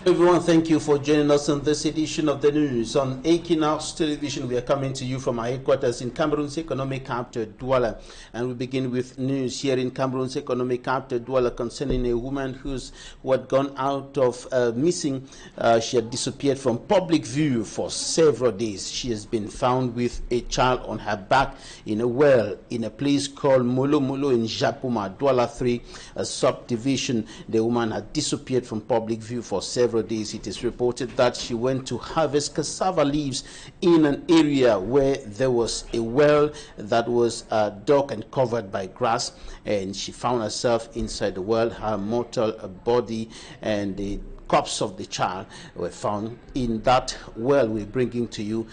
Everyone, thank you for joining us on this edition of the news on Équinoxe television. We are coming to you from our headquarters in Cameroon's economic capital, Douala, and we begin with news here in Cameroon's economic capital, Douala, concerning a woman who had gone out of missing. She had disappeared from public view for several days. She has been found with a child on her back in a well in a place called Molo Molo in Japuma, Douala 3 subdivision. The woman had disappeared from public view for several days. It is reported that she went to harvest cassava leaves in an area where there was a well that was dug and covered by grass, and she found herself inside the well. Her mortal body and the corpse of the child were found in that well. We're bringing to you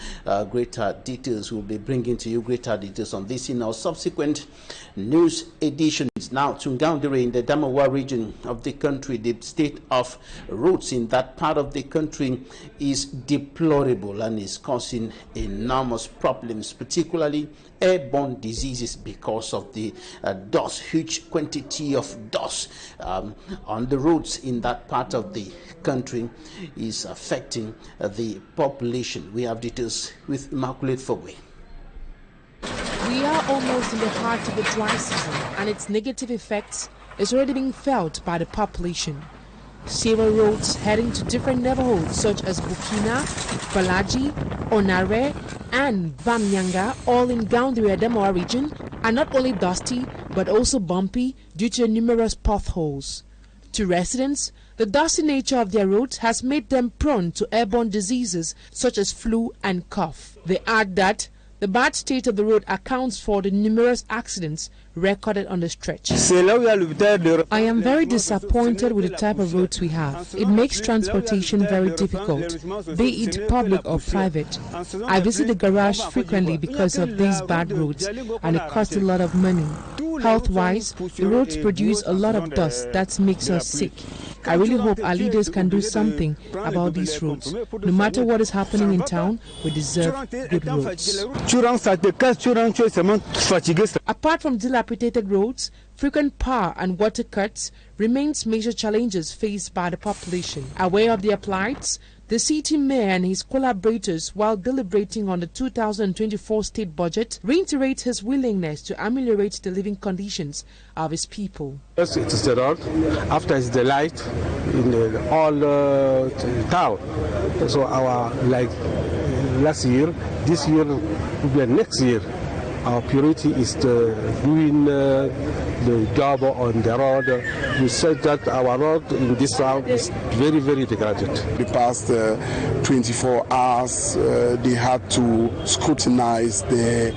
greater details. We'll be bringing to you greater details on this in our subsequent news editions. Now, to Ngaoundéré in the Damawa region of the country, the state of roads in that part of the country is deplorable and is causing enormous problems, particularly airborne diseases because of the dust, huge quantity of dust on the roads in that part of the country is affecting the population. We have details with Immaculate Fogwe. We are almost in the heart of the dry season, and its negative effects is already being felt by the population. Several roads heading to different neighborhoods such as Bukina, Balaji, Onare, and Bamyanga, all in Ngaoundéré Damawa region, are not only dusty but also bumpy due to numerous potholes. To residents, the dusty nature of their roads has made them prone to airborne diseases such as flu and cough. They add that the bad state of the road accounts for the numerous accidents recorded on the stretch. I am very disappointed with the type of roads we have. It makes transportation very difficult, be it public or private. I visit the garage frequently because of these bad roads, and it costs a lot of money. Health-wise, the roads produce a lot of dust that makes us sick. I really hope our leaders can do something about these roads. No matter what is happening in town, we deserve good roads. Apart from dilapidated roads, frequent power and water cuts remains major challenges faced by the population. Aware of their plights, the city mayor and his collaborators, while deliberating on the 2024 state budget, reiterate his willingness to ameliorate the living conditions of his people. First, it is the road. After, it's the light in the all town. So our, like last year, this year, next year, our priority is doing the job on the road. We said that our road in this town is very, very degraded. The past 24 hours, they had to scrutinize the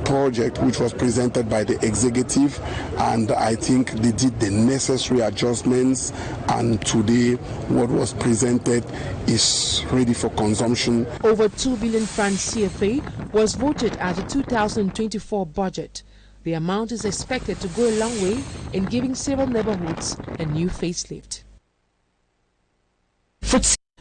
project which was presented by the executive, and I think they did the necessary adjustments, and today what was presented is ready for consumption. Over 2 billion francs CFA was voted as the 2024 budget. The amount is expected to go a long way in giving several neighborhoods a new facelift.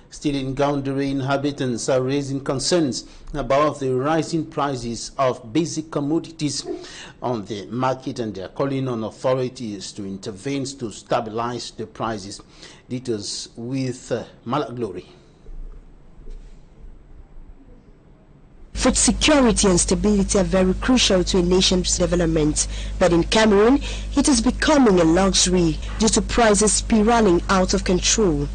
Still in Ngaoundéré, inhabitants are raising concerns about the rising prices of basic commodities on the market, and they are calling on authorities to intervene to stabilize the prices. Details with Malak Glory. Food security and stability are very crucial to a nation's development, but in Cameroon, it is becoming a luxury due to prices spiraling out of control.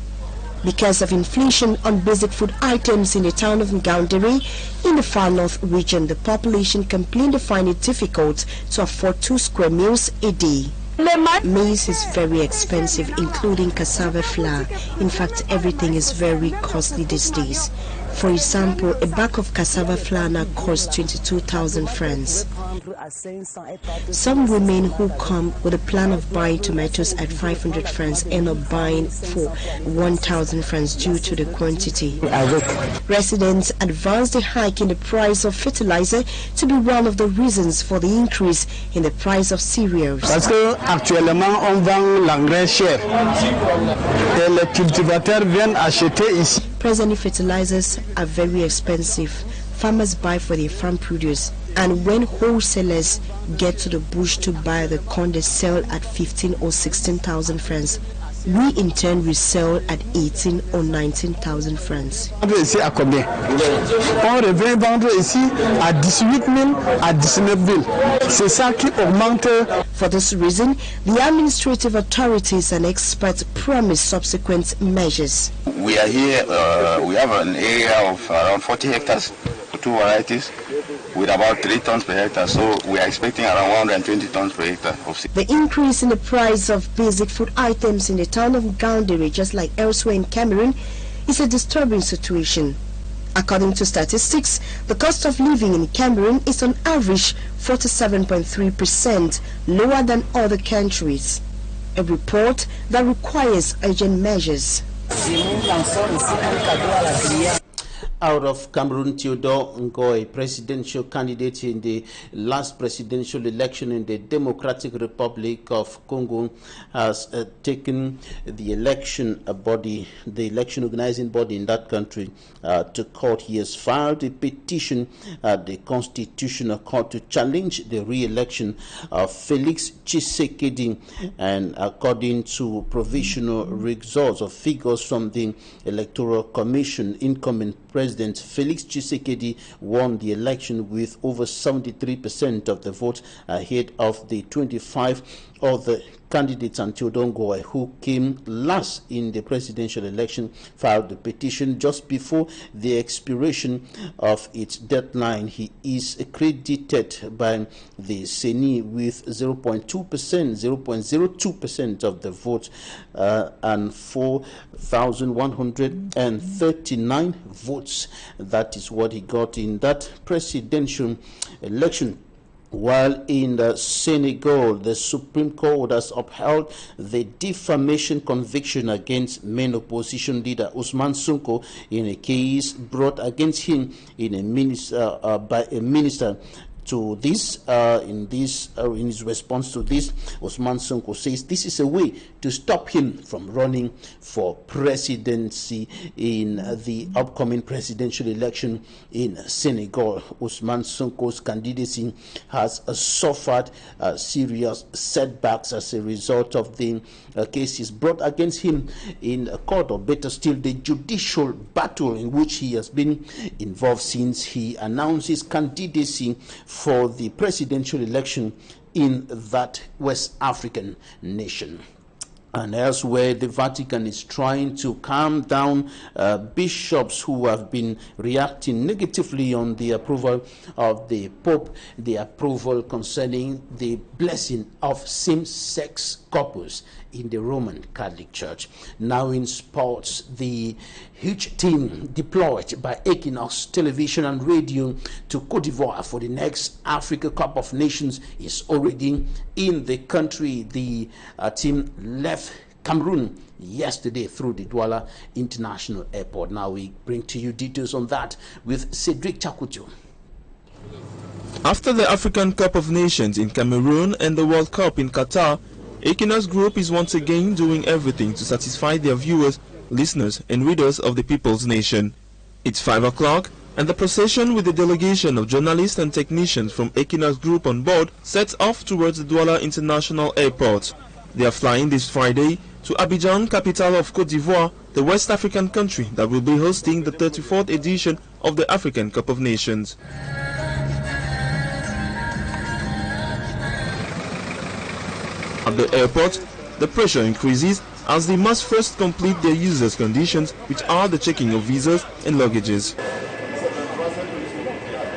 Because of inflation on basic food items in the town of Ngaoundéré, in the far north region, the population complain they find it difficult to afford 2 square meals a day. Maize is very expensive, including cassava flour. In fact, everything is very costly these days. For example, a bag of cassava flour now costs 22,000 francs. Some women who come with a plan of buying tomatoes at 500 francs end up buying for 1,000 francs due to the quantity. Residents advance the hike in the price of fertilizer to be one of the reasons for the increase in the price of cereals. Parce que actuellement on vend l'engrais cher et les cultivateurs viennent acheter ici. Presently, fertilizers are very expensive. Farmers buy for their farm produce, and when wholesalers get to the bush to buy the corn, they sell at 15 or 16,000 francs. we in turn resell at 18 or 19,000 francs. Ici à combien? On revient vendre ici à 18 000, à 19 000. C'est ça qui augmente. For this reason, the administrative authorities and experts promise subsequent measures. We are here, we have an area of around 40 hectares for two varieties with about 3 tons per hectare, so we are expecting around 120 tons per hectare of seed. The increase in the price of basic food items in the town of Gaoundéré, just like elsewhere in Cameroon, is a disturbing situation. According to statistics, the cost of living in Cameroon is on average 47.3% lower than other countries. A report that requires urgent measures. Out of Cameroon, Theodore Ngoy, presidential candidate in the last presidential election in the Democratic Republic of Congo, has taken the election organizing body in that country to court. He has filed a petition at the Constitutional Court to challenge the re-election of Felix Tshisekedi, and according to provisional results of figures from the Electoral Commission, incoming President Felix Tshisekedi won the election with over 73% of the vote, ahead of the 25 other candidates. And Theodore Ngoy, who came last in the presidential election, filed the petition just before the expiration of its deadline. He is credited by the CENI with 0.02% of the vote, and 4,139 votes. That is what he got in that presidential election. While in Senegal, the Supreme Court has upheld the defamation conviction against main opposition leader Ousmane Sonko in a case brought against him by a minister. To this, in his response to this, Ousmane Sonko says this is a way to stop him from running for presidency in the upcoming presidential election in Senegal. Ousmane Sonko's candidacy has suffered serious setbacks as a result of the cases brought against him in a court, or better still, the judicial battle in which he has been involved since he announced his candidacy for the presidential election in that West African nation. And elsewhere, the Vatican is trying to calm down bishops who have been reacting negatively on the approval of the Pope, the approval concerning the blessing of same-sex couples in the Roman Catholic Church. Now in sports, the huge team deployed by Équinoxe television and radio to Côte d'Ivoire for the next Africa Cup of Nations is already in the country. The team left Cameroon yesterday through the Douala International Airport. Now we bring to you details on that with Cedric Chakutu. After the African Cup of Nations in Cameroon and the World Cup in Qatar, Équinoxe Group is once again doing everything to satisfy their viewers, listeners and readers of the People's Nation. It's 5 o'clock and the procession with a delegation of journalists and technicians from Équinoxe Group on board sets off towards the Douala International Airport. They are flying this Friday to Abidjan, capital of Côte d'Ivoire, the West African country that will be hosting the 34th edition of the African Cup of Nations. At the airport, the pressure increases as they must first complete their users' conditions, which are the checking of visas and luggages.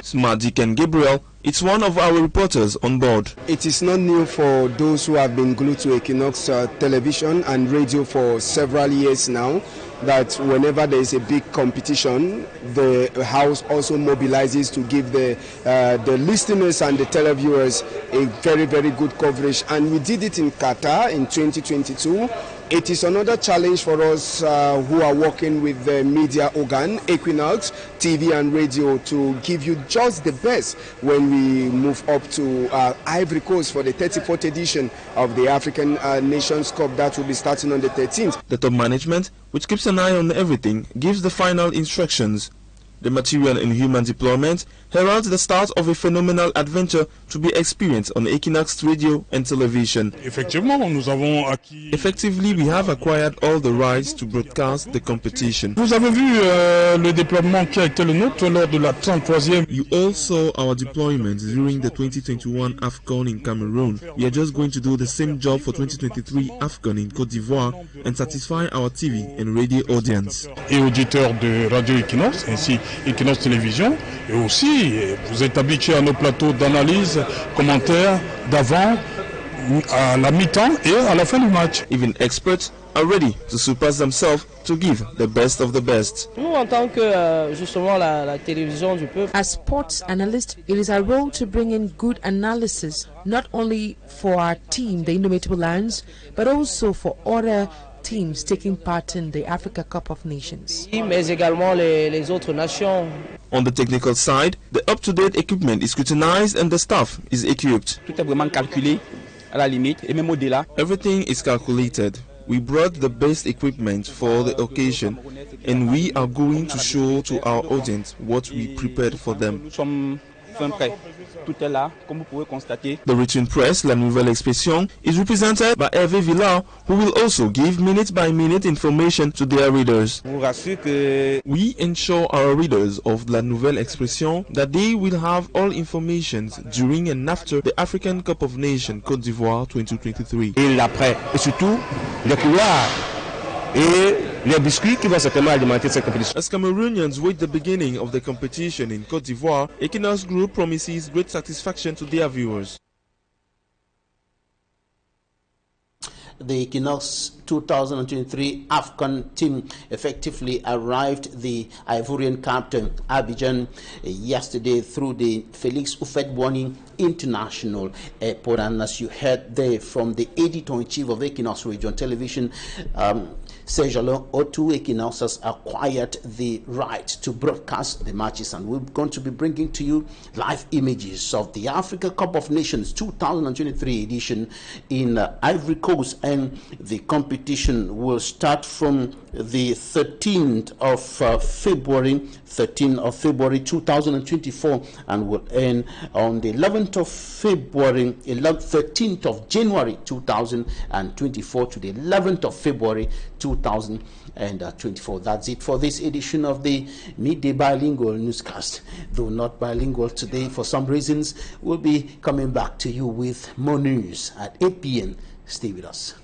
Smardik and Gabriel, it's one of our reporters on board. It is not new for those who have been glued to Equinoxe television and radio for several years now, that whenever there is a big competition, the house also mobilizes to give the listeners and the televiewers a very, very good coverage. And we did it in Qatar in 2022. It is another challenge for us who are working with the media organ, Équinoxe, TV and radio, to give you just the best when we move up to Ivory Coast for the 34th edition of the African Nations Cup that will be starting on the 13th. The top management, which keeps an eye on everything, gives the final instructions. The material and human deployment heralds the start of a phenomenal adventure to be experienced on Équinoxe radio and television. Effectively, we have acquired all the rights to broadcast the competition. Vous avez vu le déploiement qui a été le nôtre lors de la 33e. You all saw our deployment during the 2021 AFCON in Cameroon. We are just going to do the same job for 2023 AFCON in Côte d'Ivoire and satisfy our TV and radio audience. Et auditeurs de Radio Équinoxe, ainsi Équinoxe Télévision, et aussi vous êtes habitués à nos plateaux d'analyse, commentaires, d'avant, à la mi-temps et à la fin du match. Even experts are ready to surpass themselves to give the best of the best. Nous, en tant que justement la télévision du peuple, as sports analysts, it is our role to bring in good analysis, not only for our team, the Indomitable Lions, but also for other teams taking part in the Africa Cup of Nations. Mais également les autres nations. On the technical side, the up-to-date equipment is scrutinized and the staff is equipped. Tout est vraiment calculé à la limite et même au-delà. Everything is calculated. We brought the best equipment for the occasion and we are going to show to our audience what we prepared for them. Nous sommes fin prêts. Tout est là, comme vous pouvez constater. The written press, La Nouvelle Expression, is represented by Hervé Villard, who will also give minute-by-minute information to their readers. We ensure our readers of La Nouvelle Expression that they will have all information during and after the African Cup of Nations Côte d'Ivoire 2023. Et l'après, et surtout les couloirs et les biscuits qui vont certainement alimenter cette compétition. As Cameroonians wait the beginning of the competition in Côte d'Ivoire, Équinoxe Group promises great satisfaction to their viewers. The Équinoxe 2023 AFCON team effectively arrived the Ivorian capital Abidjan yesterday through the Felix Houphouët-Boigny International Airport. And as you heard there from the editor-in-chief of Équinoxe Radio Television, Serge-Alain Otu, Équinoxe has acquired the right to broadcast the matches, and we're going to be bringing to you live images of the Africa Cup of Nations 2023 edition in Ivory Coast, and the competition will start from the 13th of February 2024 and will end on the 11th of February, 13th of January 2024 to the 11th of February 2024. That's it for this edition of the Midday Bilingual Newscast. Though not bilingual today for some reasons, we'll be coming back to you with more news at 8 p.m. Stay with us.